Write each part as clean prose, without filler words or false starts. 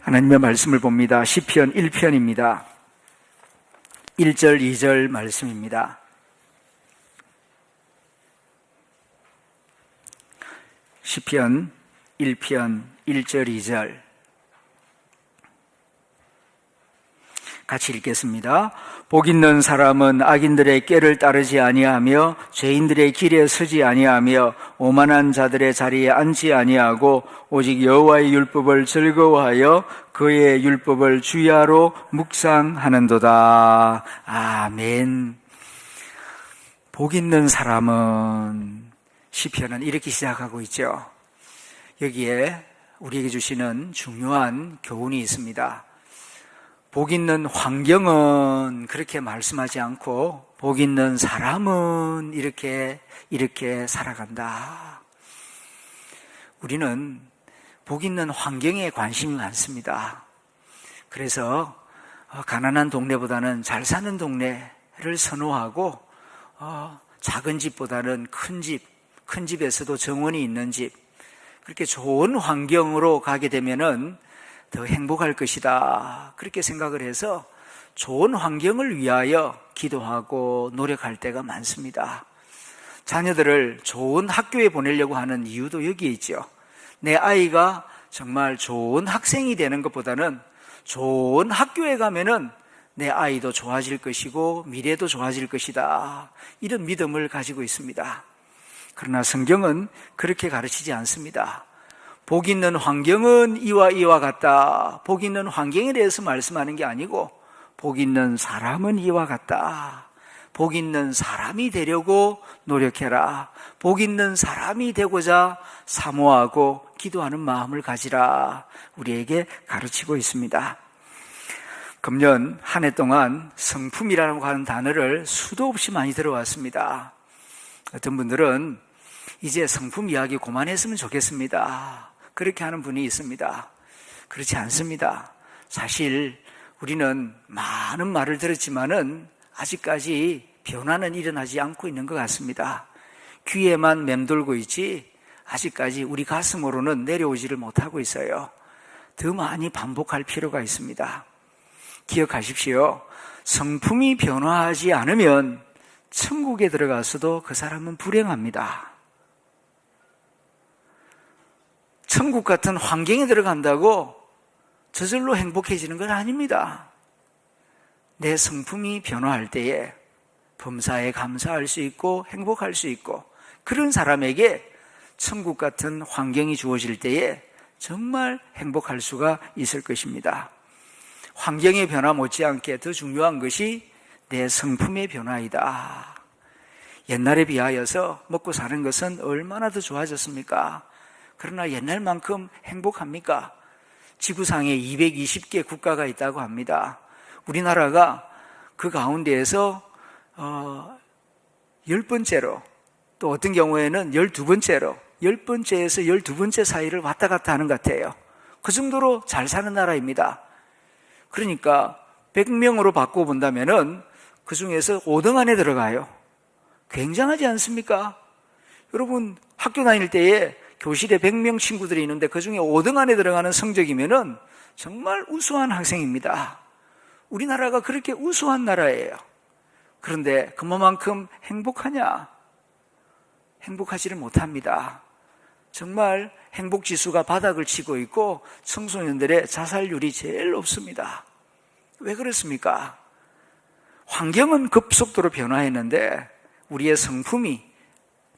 하나님의 말씀을 봅니다. 시편 1편입니다. 1절, 2절 말씀입니다. 시편 1편 1절, 2절 같이 읽겠습니다. 복 있는 사람은 악인들의 꾀를 따르지 아니하며 죄인들의 길에 서지 아니하며 오만한 자들의 자리에 앉지 아니하고 오직 여호와의 율법을 즐거워하여 그의 율법을 주야로 묵상하는도다. 아멘. 복 있는 사람은 시편은 이렇게 시작하고 있죠. 여기에 우리에게 주시는 중요한 교훈이 있습니다. 복 있는 환경은 그렇게 말씀하지 않고 복 있는 사람은 이렇게 살아간다. 우리는 복 있는 환경에 관심이 많습니다. 그래서 가난한 동네보다는 잘 사는 동네를 선호하고 작은 집보다는 큰 집에서도 정원이 있는 집, 그렇게 좋은 환경으로 가게 되면은 더 행복할 것이다, 그렇게 생각을 해서 좋은 환경을 위하여 기도하고 노력할 때가 많습니다. 자녀들을 좋은 학교에 보내려고 하는 이유도 여기에 있죠. 내 아이가 정말 좋은 학생이 되는 것보다는 좋은 학교에 가면은 내 아이도 좋아질 것이고 미래도 좋아질 것이다, 이런 믿음을 가지고 있습니다. 그러나 성경은 그렇게 가르치지 않습니다. 복 있는 환경은 이와 같다. 복 있는 환경에 대해서 말씀하는 게 아니고 복 있는 사람은 이와 같다. 복 있는 사람이 되려고 노력해라. 복 있는 사람이 되고자 사모하고 기도하는 마음을 가지라, 우리에게 가르치고 있습니다. 금년 한 해 동안 성품이라고 하는 단어를 수도 없이 많이 들어왔습니다. 어떤 분들은 이제 성품 이야기 그만했으면 좋겠습니다, 그렇게 하는 분이 있습니다. 그렇지 않습니다. 사실 우리는 많은 말을 들었지만은 아직까지 변화는 일어나지 않고 있는 것 같습니다. 귀에만 맴돌고 있지 아직까지 우리 가슴으로는 내려오지를 못하고 있어요. 더 많이 반복할 필요가 있습니다. 기억하십시오. 성품이 변화하지 않으면 천국에 들어가서도 그 사람은 불행합니다. 천국 같은 환경에 들어간다고 저절로 행복해지는 건 아닙니다. 내 성품이 변화할 때에 범사에 감사할 수 있고 행복할 수 있고, 그런 사람에게 천국 같은 환경이 주어질 때에 정말 행복할 수가 있을 것입니다. 환경의 변화 못지않게 더 중요한 것이 내 성품의 변화이다. 옛날에 비하여서 먹고 사는 것은 얼마나 더 좋아졌습니까? 그러나 옛날만큼 행복합니까? 지구상에 220개 국가가 있다고 합니다. 우리나라가 그 가운데에서 10번째로, 또 어떤 경우에는 12번째로, 10번째에서 12번째 사이를 왔다 갔다 하는 것 같아요. 그 정도로 잘 사는 나라입니다. 그러니까 100명으로 바꿔본다면은 그 중에서 5등 안에 들어가요. 굉장하지 않습니까? 여러분, 학교 다닐 때에 교실에 100명 친구들이 있는데 그 중에 5등 안에 들어가는 성적이면은 정말 우수한 학생입니다. 우리나라가 그렇게 우수한 나라예요. 그런데 그만큼 행복하냐? 행복하지를 못합니다. 정말 행복지수가 바닥을 치고 있고 청소년들의 자살률이 제일 높습니다. 왜 그렇습니까? 환경은 급속도로 변화했는데 우리의 성품이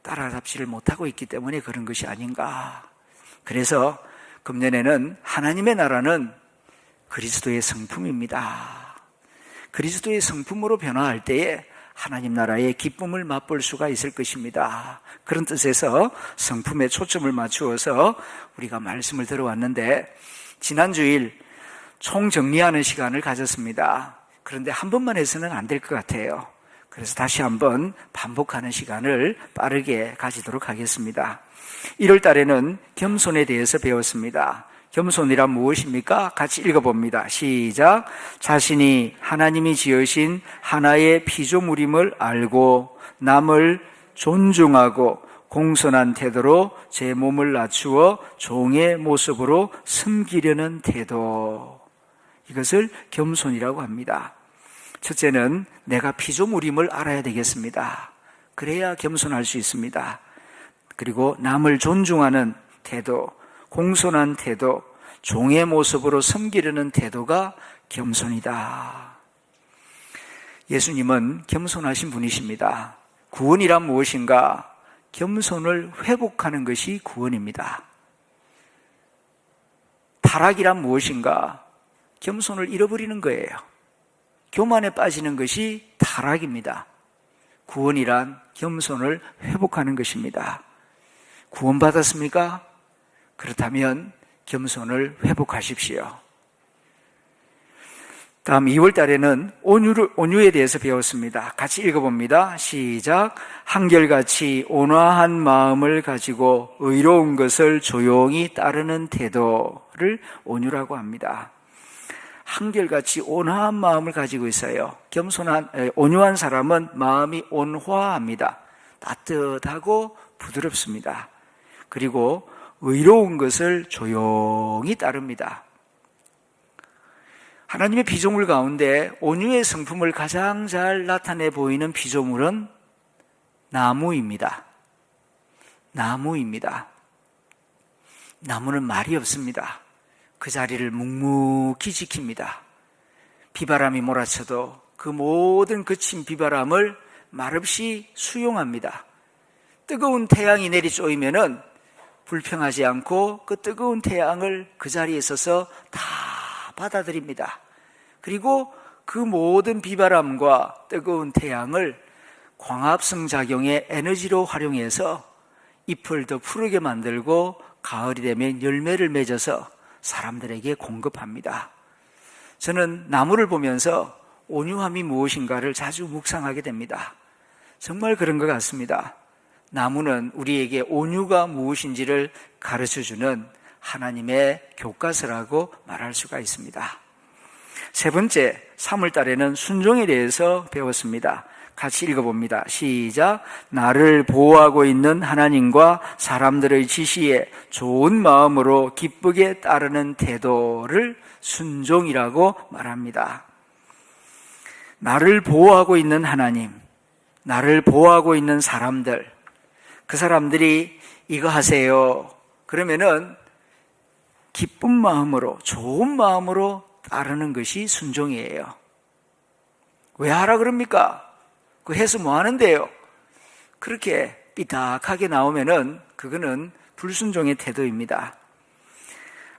따라잡지를 못하고 있기 때문에 그런 것이 아닌가. 그래서 금년에는 하나님의 나라는 그리스도의 성품입니다. 그리스도의 성품으로 변화할 때에 하나님 나라의 기쁨을 맛볼 수가 있을 것입니다. 그런 뜻에서 성품에 초점을 맞추어서 우리가 말씀을 들어왔는데, 지난 주일 총정리하는 시간을 가졌습니다. 그런데 한 번만 해서는 안 될 것 같아요. 그래서 다시 한번 반복하는 시간을 빠르게 가지도록 하겠습니다. 1월 달에는 겸손에 대해서 배웠습니다. 겸손이란 무엇입니까? 같이 읽어봅니다. 시작. 자신이 하나님이 지으신 하나의 피조물임을 알고 남을 존중하고 공손한 태도로 제 몸을 낮추어 종의 모습으로 섬기려는 태도. 이것을 겸손이라고 합니다. 첫째는 내가 피조물임을 알아야 되겠습니다. 그래야 겸손할 수 있습니다. 그리고 남을 존중하는 태도, 공손한 태도, 종의 모습으로 섬기려는 태도가 겸손이다. 예수님은 겸손하신 분이십니다. 구원이란 무엇인가? 겸손을 회복하는 것이 구원입니다. 타락이란 무엇인가? 겸손을 잃어버리는 거예요. 교만에 빠지는 것이 타락입니다. 구원이란 겸손을 회복하는 것입니다. 구원받았습니까? 그렇다면 겸손을 회복하십시오. 다음 2월 달에는 온유에 대해서 배웠습니다. 같이 읽어봅니다. 시작. 한결같이 온화한 마음을 가지고 의로운 것을 조용히 따르는 태도를 온유라고 합니다. 한결같이 온화한 마음을 가지고 있어요. 온유한 사람은 마음이 온화합니다. 따뜻하고 부드럽습니다. 그리고 의로운 것을 조용히 따릅니다. 하나님의 피조물 가운데 온유의 성품을 가장 잘 나타내 보이는 피조물은 나무입니다. 나무입니다. 나무는 말이 없습니다. 그 자리를 묵묵히 지킵니다. 비바람이 몰아쳐도 그 모든 거친 비바람을 말없이 수용합니다. 뜨거운 태양이 내리쬐으면은 불평하지 않고 그 뜨거운 태양을 그 자리에 서서 다 받아들입니다. 그리고 그 모든 비바람과 뜨거운 태양을 광합성 작용의 에너지로 활용해서 잎을 더 푸르게 만들고 가을이 되면 열매를 맺어서 사람들에게 공급합니다. 저는 나무를 보면서 온유함이 무엇인가를 자주 묵상하게 됩니다. 정말 그런 것 같습니다. 나무는 우리에게 온유가 무엇인지를 가르쳐주는 하나님의 교과서라고 말할 수가 있습니다. 세 번째, 3월 달에는 순종에 대해서 배웠습니다. 같이 읽어봅니다. 시작. 나를 보호하고 있는 하나님과 사람들의 지시에 좋은 마음으로 기쁘게 따르는 태도를 순종이라고 말합니다. 나를 보호하고 있는 하나님, 나를 보호하고 있는 사람들, 그 사람들이 이거 하세요. 그러면은 기쁜 마음으로, 좋은 마음으로 따르는 것이 순종이에요. 왜 하라 그럽니까? 그 해서 뭐 하는데요? 그렇게 삐딱하게 나오면은 그거는 불순종의 태도입니다.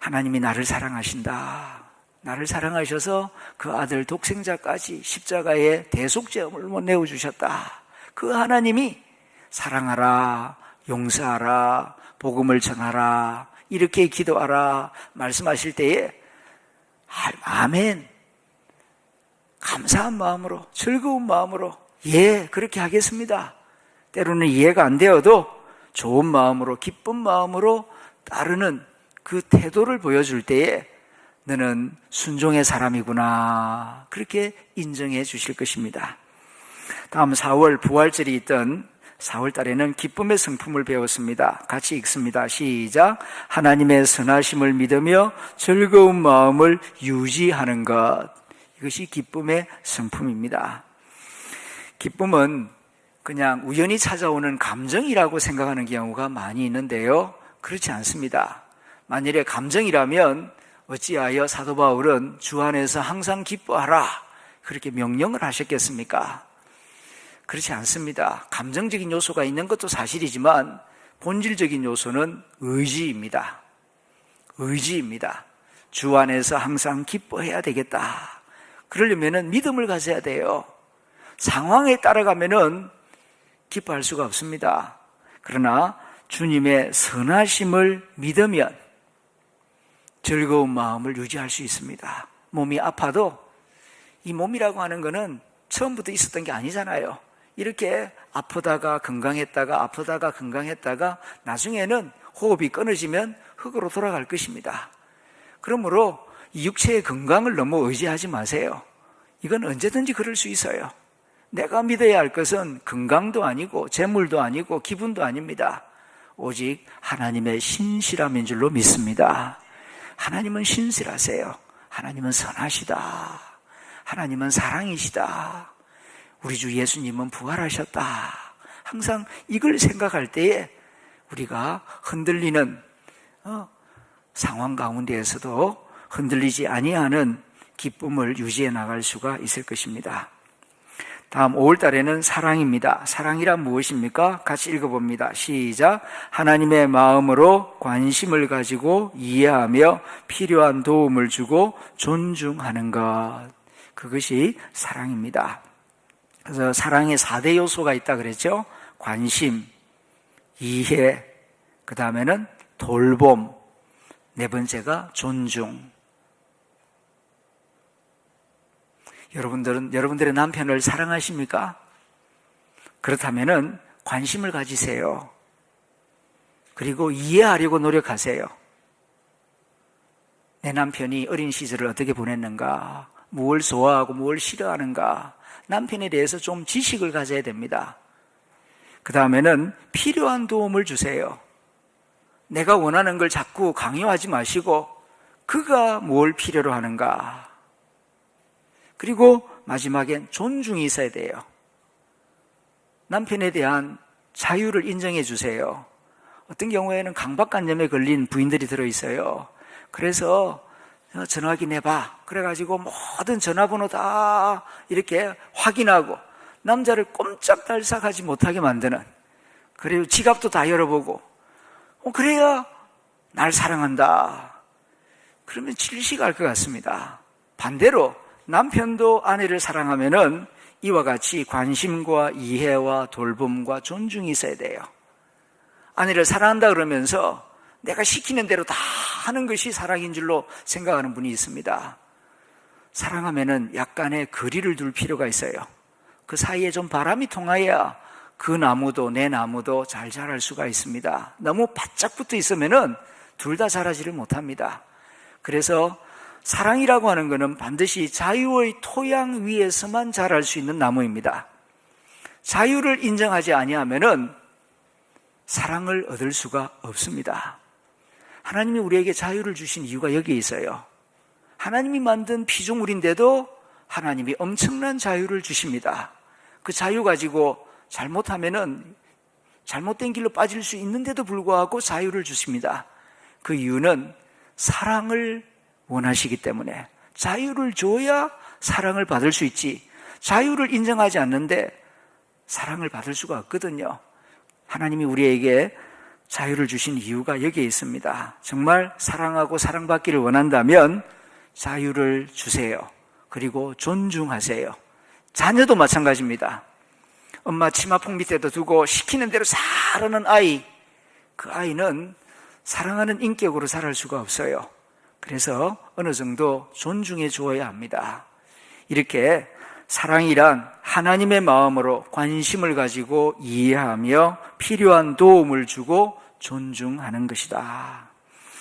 하나님이 나를 사랑하신다. 나를 사랑하셔서 그 아들 독생자까지 십자가에 대속죄를 내어주셨다. 그 하나님이 사랑하라, 용서하라, 복음을 전하라, 이렇게 기도하라 말씀하실 때에 아멘, 감사한 마음으로, 즐거운 마음으로 예, 그렇게 하겠습니다. 때로는 이해가 안 되어도 좋은 마음으로, 기쁜 마음으로 따르는 그 태도를 보여줄 때에 너는 순종의 사람이구나, 그렇게 인정해 주실 것입니다. 다음 4월 부활절이 있던 4월 달에는 기쁨의 성품을 배웠습니다. 같이 읽습니다. 시작. 하나님의 선하심을 믿으며 즐거운 마음을 유지하는 것, 이것이 기쁨의 성품입니다. 기쁨은 그냥 우연히 찾아오는 감정이라고 생각하는 경우가 많이 있는데요, 그렇지 않습니다. 만일에 감정이라면 어찌하여 사도 바울은 주 안에서 항상 기뻐하라 그렇게 명령을 하셨겠습니까? 그렇지 않습니다. 감정적인 요소가 있는 것도 사실이지만 본질적인 요소는 의지입니다. 의지입니다. 주 안에서 항상 기뻐해야 되겠다. 그러려면 믿음을 가져야 돼요. 상황에 따라가면은 기뻐할 수가 없습니다. 그러나 주님의 선하심을 믿으면 즐거운 마음을 유지할 수 있습니다. 몸이 아파도 이 몸이라고 하는 거는 처음부터 있었던 게 아니잖아요. 이렇게 아프다가 건강했다가 아프다가 건강했다가 나중에는 호흡이 끊어지면 흙으로 돌아갈 것입니다. 그러므로 이 육체의 건강을 너무 의지하지 마세요. 이건 언제든지 그럴 수 있어요. 내가 믿어야 할 것은 건강도 아니고 재물도 아니고 기분도 아닙니다. 오직 하나님의 신실함인 줄로 믿습니다. 하나님은 신실하세요. 하나님은 선하시다. 하나님은 사랑이시다. 우리 주 예수님은 부활하셨다. 항상 이걸 생각할 때에 우리가 흔들리는 상황 가운데에서도 흔들리지 아니하는 기쁨을 유지해 나갈 수가 있을 것입니다. 다음 5월 달에는 사랑입니다. 사랑이란 무엇입니까? 같이 읽어봅니다. 시작. 하나님의 마음으로 관심을 가지고 이해하며 필요한 도움을 주고 존중하는 것. 그것이 사랑입니다. 그래서 사랑에 4대 요소가 있다 그랬죠? 관심, 이해, 그 다음에는 돌봄, 네 번째가 존중. 여러분들의 남편을 사랑하십니까? 그렇다면은 관심을 가지세요. 그리고 이해하려고 노력하세요. 내 남편이 어린 시절을 어떻게 보냈는가, 무엇을 좋아하고 무엇을 싫어하는가, 남편에 대해서 좀 지식을 가져야 됩니다. 그 다음에는 필요한 도움을 주세요. 내가 원하는 걸 자꾸 강요하지 마시고 그가 뭘 필요로 하는가. 그리고 마지막엔 존중이 있어야 돼요. 남편에 대한 자유를 인정해 주세요. 어떤 경우에는 강박관념에 걸린 부인들이 들어있어요. 그래서 전화기 내봐. 그래가지고 모든 전화번호 다 이렇게 확인하고 남자를 꼼짝달싹하지 못하게 만드는, 그리고 지갑도 다 열어보고 그래야 날 사랑한다. 그러면 질식 알 것 같습니다. 반대로 남편도 아내를 사랑하면은 이와 같이 관심과 이해와 돌봄과 존중이 있어야 돼요. 아내를 사랑한다 그러면서 내가 시키는 대로 다 하는 것이 사랑인 줄로 생각하는 분이 있습니다. 사랑하면은 약간의 거리를 둘 필요가 있어요. 그 사이에 좀 바람이 통해야 그 나무도 내 나무도 잘 자랄 수가 있습니다. 너무 바짝 붙어 있으면은 둘 다 자라지를 못합니다. 그래서 사랑이라고 하는 것은 반드시 자유의 토양 위에서만 자랄 수 있는 나무입니다. 자유를 인정하지 아니하면은 사랑을 얻을 수가 없습니다. 하나님이 우리에게 자유를 주신 이유가 여기에 있어요. 하나님이 만든 피조물인데도 하나님이 엄청난 자유를 주십니다. 그 자유 가지고 잘못하면은 잘못된 길로 빠질 수 있는데도 불구하고 자유를 주십니다. 그 이유는 사랑을 원하시기 때문에, 자유를 줘야 사랑을 받을 수 있지, 자유를 인정하지 않는데 사랑을 받을 수가 없거든요. 하나님이 우리에게 자유를 주신 이유가 여기에 있습니다. 정말 사랑하고 사랑받기를 원한다면 자유를 주세요. 그리고 존중하세요. 자녀도 마찬가지입니다. 엄마 치마폭 밑에도 두고 시키는 대로 잘하는 아이, 그 아이는 사랑하는 인격으로 자랄 수가 없어요. 그래서 어느 정도 존중해 주어야 합니다. 이렇게 사랑이란 하나님의 마음으로 관심을 가지고 이해하며 필요한 도움을 주고 존중하는 것이다.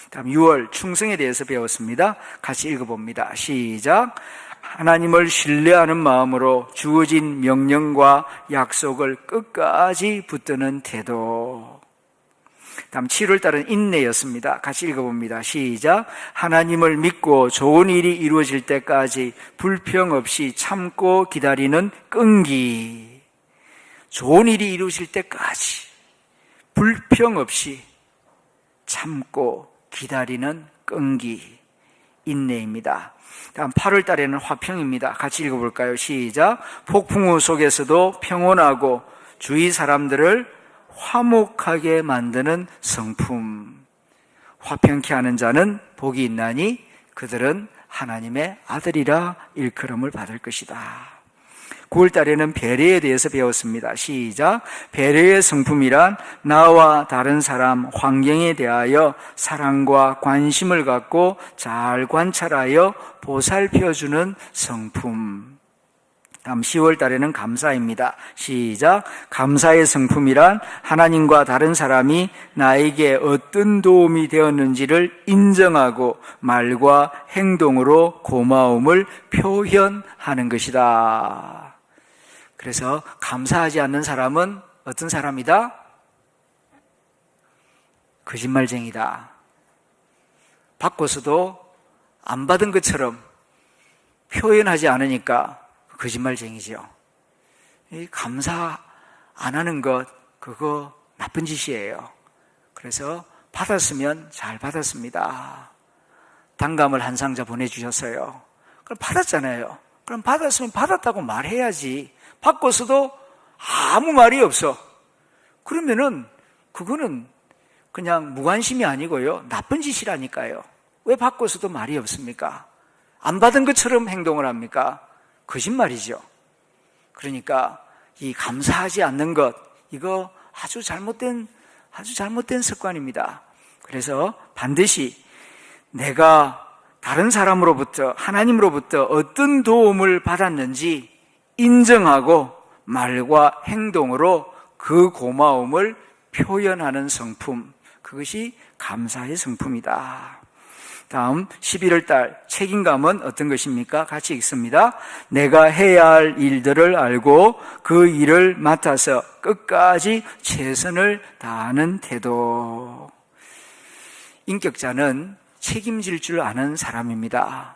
다음 6월 충성에 대해서 배웠습니다. 같이 읽어봅니다. 시작. 하나님을 신뢰하는 마음으로 주어진 명령과 약속을 끝까지 붙드는 태도. 다음 7월 달은 인내였습니다. 같이 읽어봅니다. 시작. 하나님을 믿고 좋은 일이 이루어질 때까지 불평 없이 참고 기다리는 끈기. 좋은 일이 이루어질 때까지 불평 없이 참고 기다리는 끈기, 인내입니다. 다음 8월 달에는 화평입니다. 같이 읽어볼까요? 시작. 폭풍우 속에서도 평온하고 주위 사람들을 화목하게 만드는 성품. 화평케 하는 자는 복이 있나니 그들은 하나님의 아들이라 일컬음을 받을 것이다. 9월 달에는 배려에 대해서 배웠습니다. 시작. 배려의 성품이란 나와 다른 사람, 환경에 대하여 사랑과 관심을 갖고 잘 관찰하여 보살펴주는 성품. 다음 10월 달에는 감사입니다. 시작. 감사의 성품이란 하나님과 다른 사람이 나에게 어떤 도움이 되었는지를 인정하고 말과 행동으로 고마움을 표현하는 것이다. 그래서 감사하지 않는 사람은 어떤 사람이다? 거짓말쟁이다. 받고서도 안 받은 것처럼 표현하지 않으니까 거짓말쟁이죠. 감사 안 하는 것, 그거 나쁜 짓이에요. 그래서 받았으면 잘 받았습니다. 단감을 한 상자 보내주셨어요. 그럼 받았잖아요. 그럼 받았으면 받았다고 말해야지. 받고서도 아무 말이 없어. 그러면은 그거는 그냥 무관심이 아니고요, 나쁜 짓이라니까요. 왜 받고서도 말이 없습니까? 안 받은 것처럼 행동을 합니까? 거짓말이죠. 그러니까 이 감사하지 않는 것, 이거 아주 잘못된 습관입니다. 그래서 반드시 내가 다른 사람으로부터, 하나님으로부터 어떤 도움을 받았는지 인정하고 말과 행동으로 그 고마움을 표현하는 성품, 그것이 감사의 성품이다. 다음 11월 달 책임감은 어떤 것입니까? 같이 읽습니다. 내가 해야 할 일들을 알고 그 일을 맡아서 끝까지 최선을 다하는 태도. 인격자는 책임질 줄 아는 사람입니다.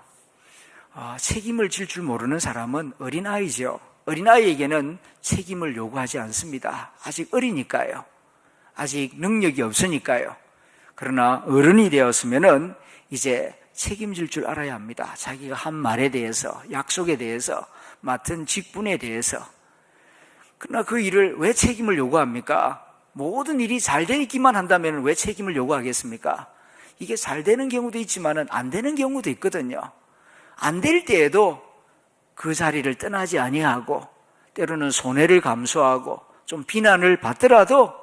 책임을 질 줄 모르는 사람은 어린아이죠. 어린아이에게는 책임을 요구하지 않습니다. 아직 어리니까요. 아직 능력이 없으니까요. 그러나 어른이 되었으면은 이제 책임질 줄 알아야 합니다. 자기가 한 말에 대해서, 약속에 대해서, 맡은 직분에 대해서. 그러나 그 일을 왜 책임을 요구합니까? 모든 일이 잘 되기만 한다면 왜 책임을 요구하겠습니까? 이게 잘 되는 경우도 있지만 안 되는 경우도 있거든요. 안 될 때에도 그 자리를 떠나지 아니하고 때로는 손해를 감수하고 좀 비난을 받더라도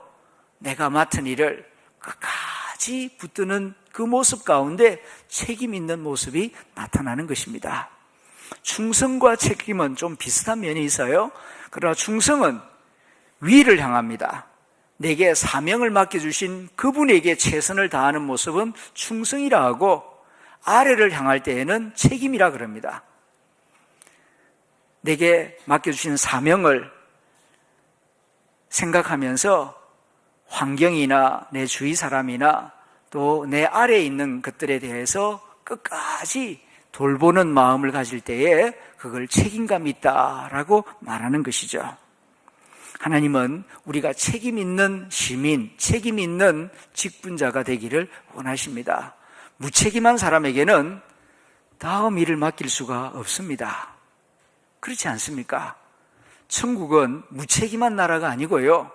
내가 맡은 일을 끝까지 붙드는 그 모습 가운데 책임 있는 모습이 나타나는 것입니다. 충성과 책임은 좀 비슷한 면이 있어요. 그러나 충성은 위를 향합니다. 내게 사명을 맡겨주신 그분에게 최선을 다하는 모습은 충성이라 하고, 아래를 향할 때에는 책임이라 그럽니다. 내게 맡겨주신 사명을 생각하면서 환경이나 내 주위 사람이나 또 내 아래에 있는 것들에 대해서 끝까지 돌보는 마음을 가질 때에 그걸 책임감이 있다라고 말하는 것이죠. 하나님은 우리가 책임 있는 시민, 책임 있는 직분자가 되기를 원하십니다. 무책임한 사람에게는 다음 일을 맡길 수가 없습니다. 그렇지 않습니까? 천국은 무책임한 나라가 아니고요,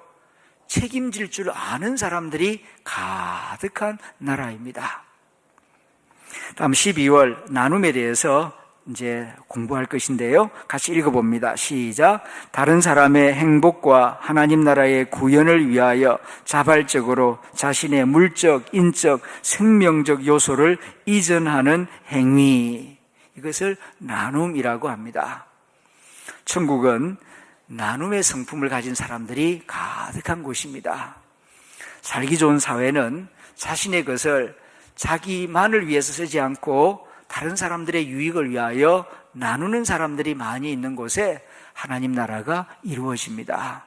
책임질 줄 아는 사람들이 가득한 나라입니다. 다음 12월 나눔에 대해서 이제 공부할 것인데요, 같이 읽어봅니다. 시작. 다른 사람의 행복과 하나님 나라의 구현을 위하여 자발적으로 자신의 물적, 인적, 생명적 요소를 이전하는 행위, 이것을 나눔이라고 합니다. 천국은 나눔의 성품을 가진 사람들이 가득한 곳입니다. 살기 좋은 사회는 자신의 것을 자기만을 위해서 쓰지 않고 다른 사람들의 유익을 위하여 나누는 사람들이 많이 있는 곳에 하나님 나라가 이루어집니다.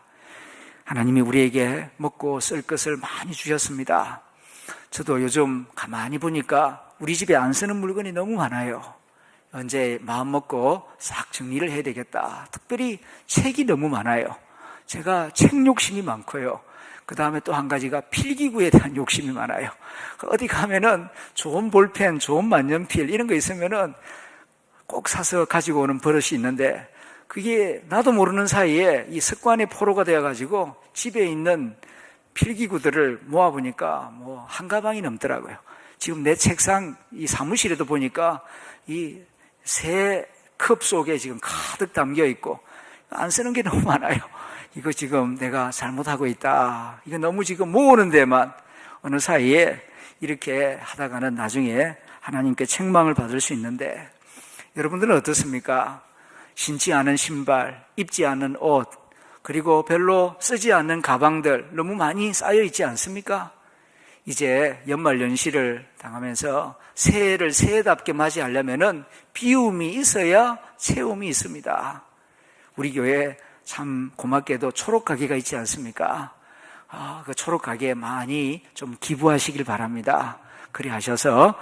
하나님이 우리에게 먹고 쓸 것을 많이 주셨습니다. 저도 요즘 가만히 보니까 우리 집에 안 쓰는 물건이 너무 많아요. 언제 마음 먹고 싹 정리를 해야 되겠다. 특별히 책이 너무 많아요. 제가 책 욕심이 많고요. 그 다음에 또 한 가지가 필기구에 대한 욕심이 많아요. 어디 가면은 좋은 볼펜, 좋은 만년필 이런 거 있으면은 꼭 사서 가지고 오는 버릇이 있는데, 그게 나도 모르는 사이에 이 습관의 포로가 되어가지고 집에 있는 필기구들을 모아보니까 뭐 한 가방이 넘더라고요. 지금 내 책상 이 사무실에도 보니까 이 새 컵 속에 지금 가득 담겨 있고 안 쓰는 게 너무 많아요. 이거 지금 내가 잘못하고 있다. 이거 너무 지금 모으는 데만 어느 사이에 이렇게 하다가는 나중에 하나님께 책망을 받을 수 있는데, 여러분들은 어떻습니까? 신지 않은 신발, 입지 않은 옷, 그리고 별로 쓰지 않는 가방들 너무 많이 쌓여 있지 않습니까? 이제 연말연시를 당하면서 새해를 새해답게 맞이하려면은 비움이 있어야 채움이 있습니다. 우리 교회 참 고맙게도 초록가게가 있지 않습니까? 그 초록가게에 많이 좀 기부하시길 바랍니다. 그리 하셔서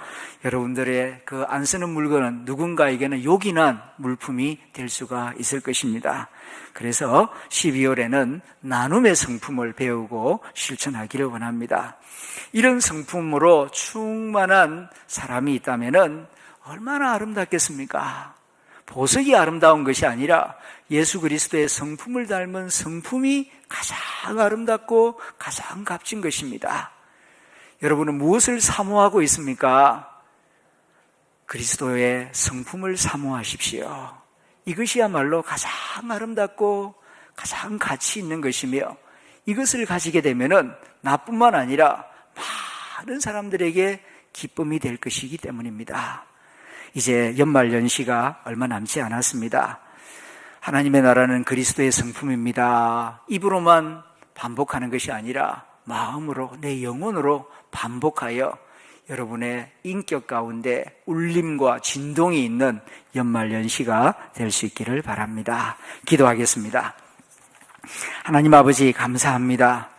여러분들의 그 안 쓰는 물건은 누군가에게는 요긴한 물품이 될 수가 있을 것입니다. 그래서 12월에는 나눔의 성품을 배우고 실천하기를 원합니다. 이런 성품으로 충만한 사람이 있다면 얼마나 아름답겠습니까? 보석이 아름다운 것이 아니라 예수 그리스도의 성품을 닮은 성품이 가장 아름답고 가장 값진 것입니다. 여러분은 무엇을 사모하고 있습니까? 그리스도의 성품을 사모하십시오. 이것이야말로 가장 아름답고 가장 가치 있는 것이며, 이것을 가지게 되면은 나뿐만 아니라 많은 사람들에게 기쁨이 될 것이기 때문입니다. 이제 연말연시가 얼마 남지 않았습니다. 하나님의 나라는 그리스도의 성품입니다. 입으로만 반복하는 것이 아니라 마음으로, 내 영혼으로 반복하여 여러분의 인격 가운데 울림과 진동이 있는 연말연시가 될 수 있기를 바랍니다. 기도하겠습니다. 하나님 아버지 감사합니다.